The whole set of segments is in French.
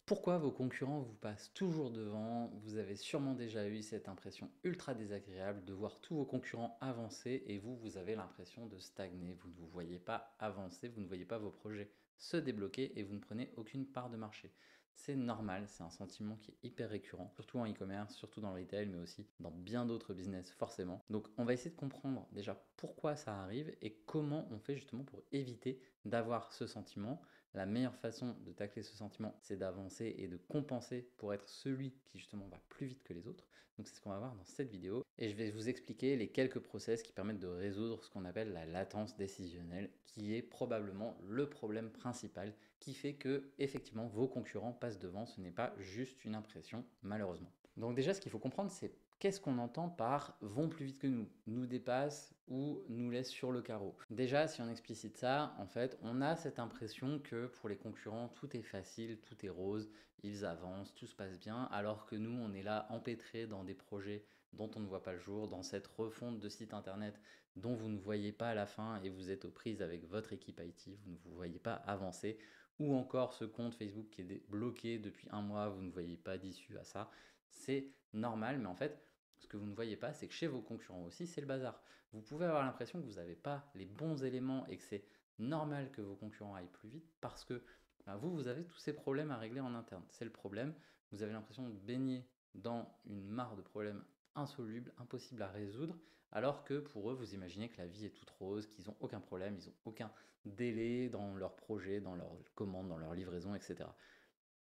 Pourquoi vos concurrents vous passent toujours devant? Vous avez sûrement déjà eu cette impression ultra désagréable de voir tous vos concurrents avancer et vous, vous avez l'impression de stagner. Vous ne vous voyez pas avancer, vous ne voyez pas vos projets se débloquer et vous ne prenez aucune part de marché. C'est normal, c'est un sentiment qui est hyper récurrent, surtout en e-commerce, surtout dans le retail, mais aussi dans bien d'autres business forcément. Donc on va essayer de comprendre déjà pourquoi ça arrive et comment on fait justement pour éviter d'avoir ce sentiment. La meilleure façon de tacler ce sentiment, c'est d'avancer et de compenser pour être celui qui justement va plus vite que les autres. Donc c'est ce qu'on va voir dans cette vidéo. Et je vais vous expliquer les quelques process qui permettent de résoudre ce qu'on appelle la latence décisionnelle, qui est probablement le problème principal qui fait que effectivement vos concurrents passent devant. Ce n'est pas juste une impression, malheureusement. Donc déjà, ce qu'il faut comprendre, c'est qu'est-ce qu'on entend par vont plus vite que nous dépassent ou nous laissent sur le carreau. Déjà, si on explicite ça, en fait, on a cette impression que pour les concurrents, tout est facile, tout est rose, ils avancent, tout se passe bien, alors que nous, on est là empêtrés dans des projets dont on ne voit pas le jour, dans cette refonte de site internet dont vous ne voyez pas à la fin et vous êtes aux prises avec votre équipe IT, vous ne vous voyez pas avancer, ou encore ce compte Facebook qui est bloqué depuis un mois, vous ne voyez pas d'issue à ça. C'est normal, mais en fait, ce que vous ne voyez pas, c'est que chez vos concurrents aussi, c'est le bazar. Vous pouvez avoir l'impression que vous n'avez pas les bons éléments et que c'est normal que vos concurrents aillent plus vite parce que vous, vous avez tous ces problèmes à régler en interne. C'est le problème. Vous avez l'impression de baigner dans une mare de problèmes insolubles, impossibles à résoudre, alors que pour eux, vous imaginez que la vie est toute rose, qu'ils n'ont aucun problème, ils n'ont aucun délai dans leurs projets, dans leurs commandes, dans leurs livraisons, etc.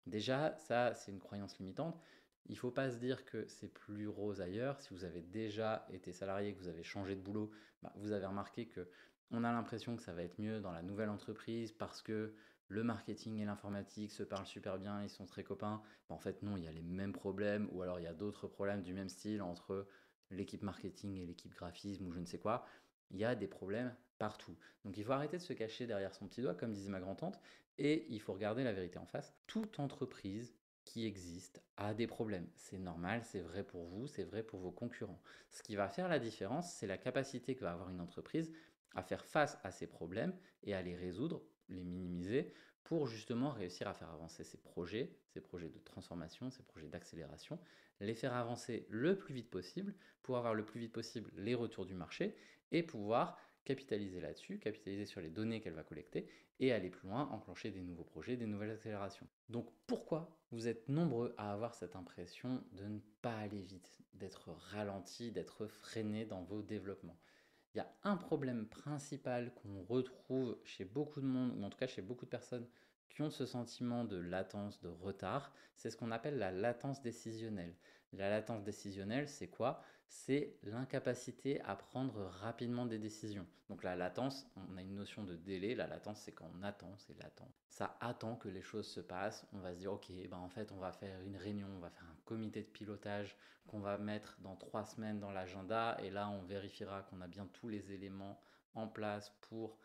Déjà, ça, c'est une croyance limitante. Il ne faut pas se dire que c'est plus rose ailleurs. Si vous avez déjà été salarié, que vous avez changé de boulot, vous avez remarqué que on a l'impression que ça va être mieux dans la nouvelle entreprise parce que le marketing et l'informatique se parlent super bien, ils sont très copains. En fait, non, il y a les mêmes problèmes ou alors il y a d'autres problèmes du même style entre l'équipe marketing et l'équipe graphisme ou je ne sais quoi. Il y a des problèmes partout. Donc il faut arrêter de se cacher derrière son petit doigt, comme disait ma grand-tante, et il faut regarder la vérité en face. Toute entreprise qui existe a des problèmes. C'est normal, c'est vrai pour vous, c'est vrai pour vos concurrents. Ce qui va faire la différence, c'est la capacité que va avoir une entreprise à faire face à ces problèmes et à les résoudre, les minimiser, pour justement réussir à faire avancer ces projets de transformation, ces projets d'accélération, les faire avancer le plus vite possible pour avoir le plus vite possible les retours du marché et pouvoir capitaliser là-dessus, capitaliser sur les données qu'elle va collecter et aller plus loin, enclencher des nouveaux projets, des nouvelles accélérations. Donc pourquoi vous êtes nombreux à avoir cette impression de ne pas aller vite, d'être ralenti, d'être freiné dans vos développements? Il y a un problème principal qu'on retrouve chez beaucoup de monde, ou en tout cas chez beaucoup de personnes qui ont ce sentiment de latence, de retard, c'est ce qu'on appelle la latence décisionnelle. La latence décisionnelle, c'est quoi? C'est l'incapacité à prendre rapidement des décisions. Donc la latence, on a une notion de délai. La latence, c'est quand on attend, c'est latent. Ça attend que les choses se passent. On va se dire, ok, en fait, on va faire une réunion, on va faire un comité de pilotage qu'on va mettre dans 3 semaines dans l'agenda. Et là, on vérifiera qu'on a bien tous les éléments en place pour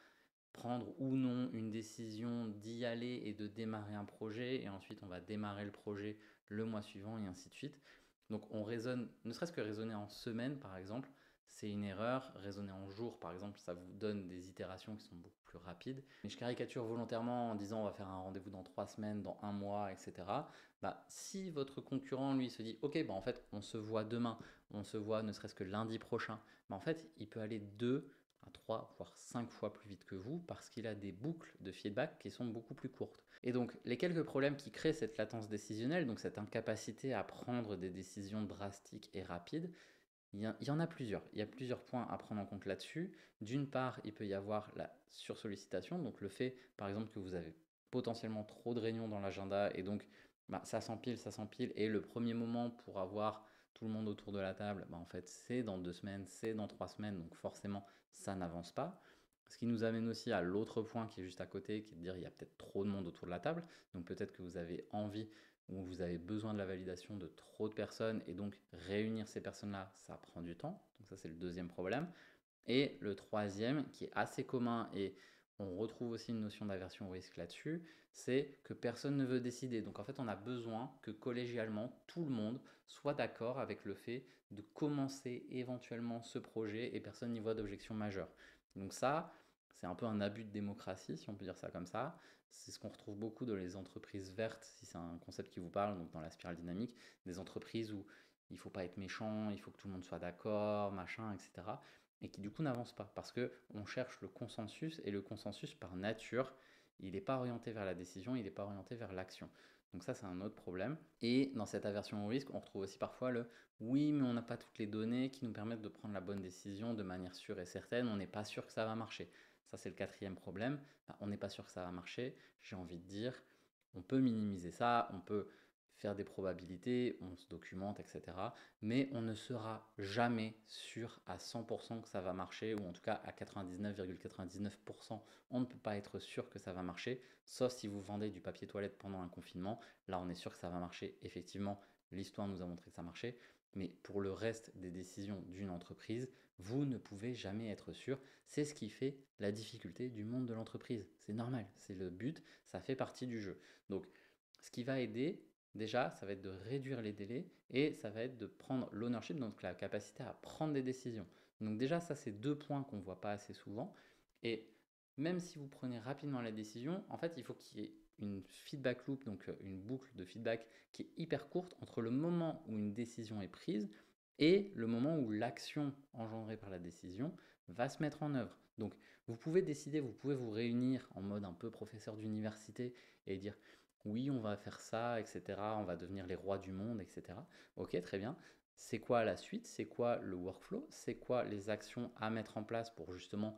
prendre ou non une décision d'y aller et de démarrer un projet. Et ensuite, on va démarrer le projet le mois suivant et ainsi de suite. Donc on raisonne, ne serait-ce que raisonner en semaine par exemple, c'est une erreur. Raisonner en jours par exemple, ça vous donne des itérations qui sont beaucoup plus rapides. Mais je caricature volontairement en disant on va faire un rendez-vous dans 3 semaines, dans un mois, etc. Si votre concurrent lui se dit ok, en fait on se voit demain, on se voit ne serait-ce que lundi prochain, en fait il peut aller 2 à 3, voire 5 fois plus vite que vous parce qu'il a des boucles de feedback qui sont beaucoup plus courtes. Et donc, les quelques problèmes qui créent cette latence décisionnelle, donc cette incapacité à prendre des décisions drastiques et rapides, il y en a plusieurs. Il y a plusieurs points à prendre en compte là-dessus. D'une part, il peut y avoir la sursollicitation, donc le fait, par exemple, que vous avez potentiellement trop de réunions dans l'agenda et donc ça s'empile, et le premier moment pour avoir tout le monde autour de la table, en fait, c'est dans 2 semaines, c'est dans 3 semaines, donc forcément, ça n'avance pas. Ce qui nous amène aussi à l'autre point qui est juste à côté, qui est de dire il y a peut-être trop de monde autour de la table, donc peut-être que vous avez envie où vous avez besoin de la validation de trop de personnes et donc réunir ces personnes-là, ça prend du temps. Donc ça, c'est le deuxième problème. Et le troisième, qui est assez commun et on retrouve aussi une notion d'aversion au risque là-dessus, c'est que personne ne veut décider. Donc en fait, on a besoin que collégialement, tout le monde soit d'accord avec le fait de commencer éventuellement ce projet et personne n'y voit d'objection majeure. Donc ça, C'est un peu un abus de démocratie, si on peut dire ça comme ça. C'est ce qu'on retrouve beaucoup dans les entreprises vertes, si c'est un concept qui vous parle, donc dans la spirale dynamique, des entreprises où il ne faut pas être méchant, il faut que tout le monde soit d'accord, machin, etc. Et qui du coup n'avancent pas, parce qu'on cherche le consensus, et le consensus par nature, il n'est pas orienté vers la décision, il n'est pas orienté vers l'action. Donc ça, c'est un autre problème. Et dans cette aversion au risque, on retrouve aussi parfois le oui, mais on n'a pas toutes les données qui nous permettent de prendre la bonne décision de manière sûre et certaine, on n'est pas sûr que ça va marcher. Ça, c'est le quatrième problème. On n'est pas sûr que ça va marcher. J'ai envie de dire, on peut minimiser ça, on peut faire des probabilités, on se documente, etc. Mais on ne sera jamais sûr à 100% que ça va marcher, ou en tout cas à 99,99%, on ne peut pas être sûr que ça va marcher, sauf si vous vendez du papier toilette pendant un confinement. Là, on est sûr que ça va marcher. Effectivement, l'histoire nous a montré que ça marchait. Mais pour le reste des décisions d'une entreprise, vous ne pouvez jamais être sûr. C'est ce qui fait la difficulté du monde de l'entreprise. C'est normal, c'est le but, ça fait partie du jeu. Donc, ce qui va aider, déjà, ça va être de réduire les délais et ça va être de prendre l'ownership, donc la capacité à prendre des décisions. Donc déjà, ça, c'est deux points qu'on ne voit pas assez souvent. Et même si vous prenez rapidement la décision, en fait, il faut qu'il y ait une feedback loop, donc une boucle de feedback qui est hyper courte entre le moment où une décision est prise et le moment où l'action engendrée par la décision va se mettre en œuvre. Donc vous pouvez décider, vous pouvez vous réunir en mode un peu professeur d'université et dire oui, on va faire ça, etc. On va devenir les rois du monde, etc. Ok, très bien. C'est quoi la suite? C'est quoi le workflow? C'est quoi les actions à mettre en place pour justement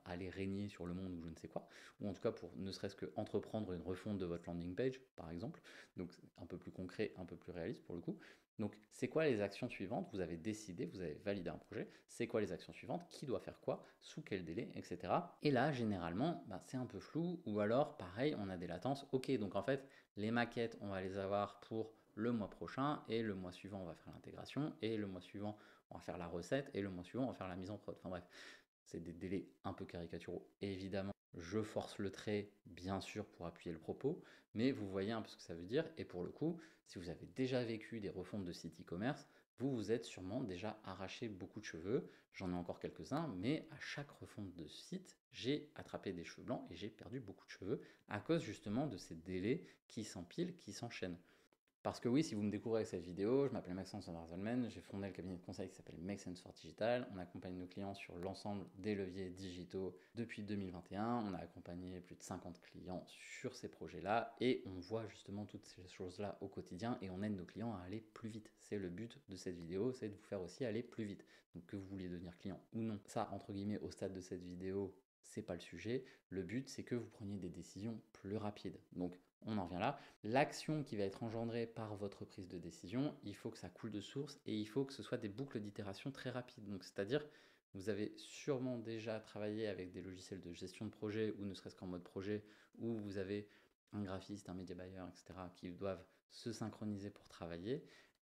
aller régner sur le monde ou je ne sais quoi? Ou en tout cas pour ne serait-ce que entreprendre une refonte de votre landing page, par exemple. Donc un peu plus concret, un peu plus réaliste pour le coup. Donc, c'est quoi les actions suivantes? Vous avez décidé, vous avez validé un projet. C'est quoi les actions suivantes? Qui doit faire quoi? Sous quel délai? Etc. Et là, généralement, c'est un peu flou. Ou alors, pareil, on a des latences. Ok, donc en fait, les maquettes, on va les avoir pour le mois prochain. Et le mois suivant, on va faire l'intégration. Et le mois suivant, on va faire la recette. Et le mois suivant, on va faire la mise en prod. Enfin bref, c'est des délais un peu caricaturaux. Et évidemment, je force le trait, bien sûr, pour appuyer le propos, mais vous voyez un peu ce que ça veut dire. Et pour le coup, si vous avez déjà vécu des refontes de sites e-commerce, vous vous êtes sûrement déjà arraché beaucoup de cheveux. J'en ai encore quelques-uns, mais à chaque refonte de site, j'ai attrapé des cheveux blancs et j'ai perdu beaucoup de cheveux à cause justement de ces délais qui s'empilent, qui s'enchaînent. Parce que oui, si vous me découvrez avec cette vidéo, je m'appelle Maxence Van, j'ai fondé le cabinet de conseil qui s'appelle Make Sense for Digital. On accompagne nos clients sur l'ensemble des leviers digitaux depuis 2021. On a accompagné plus de 50 clients sur ces projets-là et on voit justement toutes ces choses-là au quotidien et on aide nos clients à aller plus vite. C'est le but de cette vidéo, c'est de vous faire aussi aller plus vite. Donc que vous vouliez devenir client ou non, ça entre guillemets au stade de cette vidéo, c'est pas le sujet. Le but, c'est que vous preniez des décisions plus rapides. Donc on en vient là. L'action qui va être engendrée par votre prise de décision, il faut que ça coule de source et il faut que ce soit des boucles d'itération très rapides. Donc, c'est-à-dire, vous avez sûrement déjà travaillé avec des logiciels de gestion de projet ou ne serait-ce qu'en mode projet où vous avez un graphiste, un media buyer, etc. qui doivent se synchroniser pour travailler.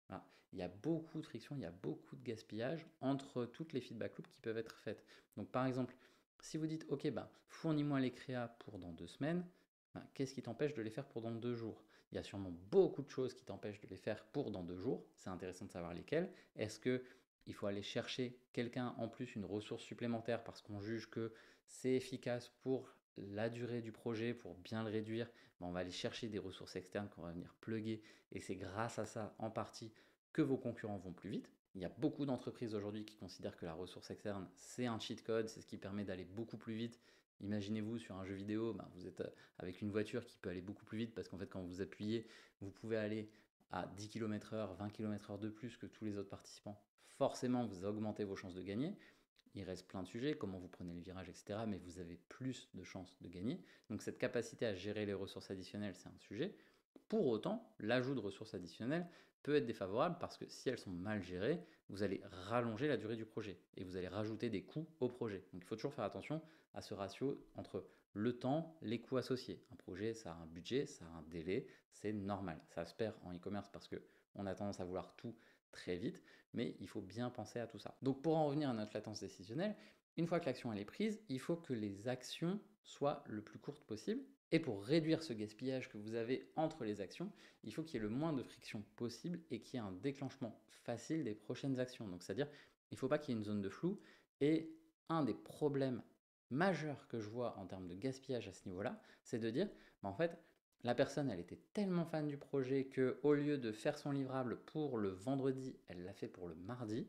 Voilà. Il y a beaucoup de friction, il y a beaucoup de gaspillage entre toutes les feedback loops qui peuvent être faites. Donc, par exemple, si vous dites, OK, fournis-moi les créas pour dans 2 semaines, qu'est-ce qui t'empêche de les faire pour dans 2 jours? Il y a sûrement beaucoup de choses qui t'empêchent de les faire pour dans 2 jours. C'est intéressant de savoir lesquelles. Est-ce que il faut aller chercher quelqu'un en plus, une ressource supplémentaire parce qu'on juge que c'est efficace pour la durée du projet, pour bien le réduire? On va aller chercher des ressources externes qu'on va venir plugger et c'est grâce à ça en partie que vos concurrents vont plus vite. Il y a beaucoup d'entreprises aujourd'hui qui considèrent que la ressource externe, c'est un cheat code, c'est ce qui permet d'aller beaucoup plus vite. Imaginez-vous sur un jeu vidéo, vous êtes avec une voiture qui peut aller beaucoup plus vite parce qu'en fait quand vous appuyez, vous pouvez aller à 10 km/h, 20 km/h de plus que tous les autres participants. Forcément, vous augmentez vos chances de gagner. Il reste plein de sujets, comment vous prenez les virages, etc. Mais vous avez plus de chances de gagner. Donc cette capacité à gérer les ressources additionnelles, c'est un sujet. Pour autant, l'ajout de ressources additionnelles peut être défavorable parce que si elles sont mal gérées, vous allez rallonger la durée du projet et vous allez rajouter des coûts au projet. Donc il faut toujours faire attention à ce ratio entre le temps, les coûts associés. Un projet, ça a un budget, ça a un délai, c'est normal. Ça se perd en e-commerce parce qu'on a tendance à vouloir tout très vite, mais il faut bien penser à tout ça. Donc pour en revenir à notre latence décisionnelle, une fois que l'action est prise, il faut que les actions soient le plus courtes possible. Et pour réduire ce gaspillage que vous avez entre les actions, il faut qu'il y ait le moins de friction possible et qu'il y ait un déclenchement facile des prochaines actions. Donc c'est-à-dire, il ne faut pas qu'il y ait une zone de flou. Et un des problèmes majeur que je vois en termes de gaspillage à ce niveau-là, c'est de dire, bah, en fait, la personne, elle était tellement fan du projet que au lieu de faire son livrable pour le vendredi, elle l'a fait pour le mardi.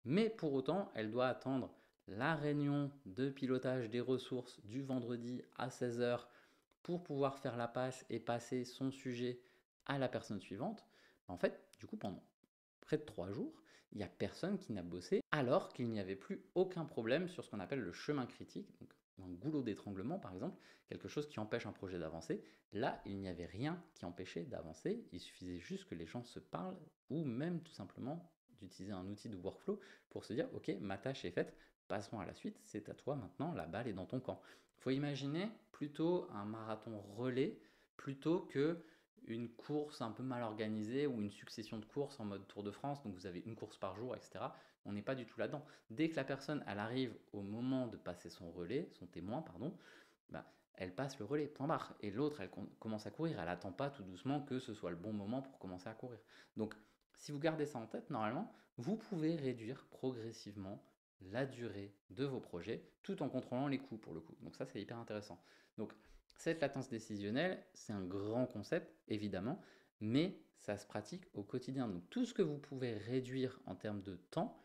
Mais pour autant, elle doit attendre la réunion de pilotage des ressources du vendredi à 16 heures pour pouvoir faire la passe et passer son sujet à la personne suivante. En fait, du coup, pendant près de 3 jours, il n'y a personne qui n'a bossé alors qu'il n'y avait plus aucun problème sur ce qu'on appelle le chemin critique, donc un goulot d'étranglement par exemple, quelque chose qui empêche un projet d'avancer. Là, il n'y avait rien qui empêchait d'avancer, il suffisait juste que les gens se parlent ou même tout simplement d'utiliser un outil de workflow pour se dire ok, ma tâche est faite, passons à la suite, c'est à toi maintenant, la balle est dans ton camp. Il faut imaginer plutôt un marathon relais plutôt que une course un peu mal organisée ou une succession de courses en mode Tour de France, donc vous avez une course par jour, etc. On n'est pas du tout là-dedans. Dès que la personne, elle arrive au moment de passer son relais, son témoin, pardon, bah, elle passe le relais, point barre. Et l'autre, elle commence à courir. Elle n'attend pas tout doucement que ce soit le bon moment pour commencer à courir. Donc, si vous gardez ça en tête, normalement, vous pouvez réduire progressivement la durée de vos projets tout en contrôlant les coûts pour le coup. Donc ça, c'est hyper intéressant. Donc, cette latence décisionnelle, c'est un grand concept, évidemment, mais ça se pratique au quotidien. Donc tout ce que vous pouvez réduire en termes de temps,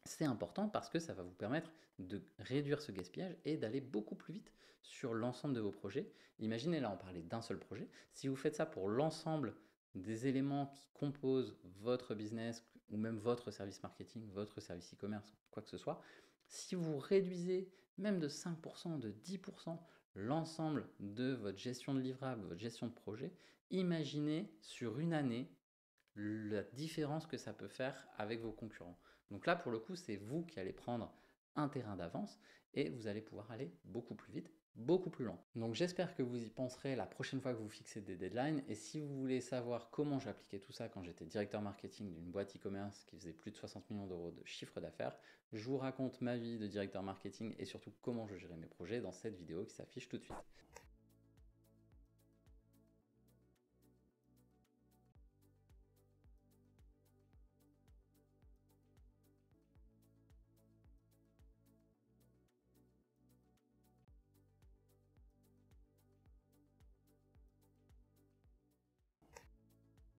c'est important parce que ça va vous permettre de réduire ce gaspillage et d'aller beaucoup plus vite sur l'ensemble de vos projets. Imaginez, là on parlait d'un seul projet, si vous faites ça pour l'ensemble des éléments qui composent votre business ou même votre service marketing, votre service e-commerce, quoi que ce soit, si vous réduisez même de 5%, de 10% l'ensemble de votre gestion de livrable, votre gestion de projet, imaginez sur une année la différence que ça peut faire avec vos concurrents. Donc là, pour le coup, c'est vous qui allez prendre un terrain d'avance et vous allez pouvoir aller beaucoup plus vite, beaucoup plus loin. Donc j'espère que vous y penserez la prochaine fois que vous fixez des deadlines. Et si vous voulez savoir comment j'appliquais tout ça quand j'étais directeur marketing d'une boîte e-commerce qui faisait plus de 60 millions d'euros de chiffre d'affaires, je vous raconte ma vie de directeur marketing et surtout comment je gérais mes projets dans cette vidéo qui s'affiche tout de suite.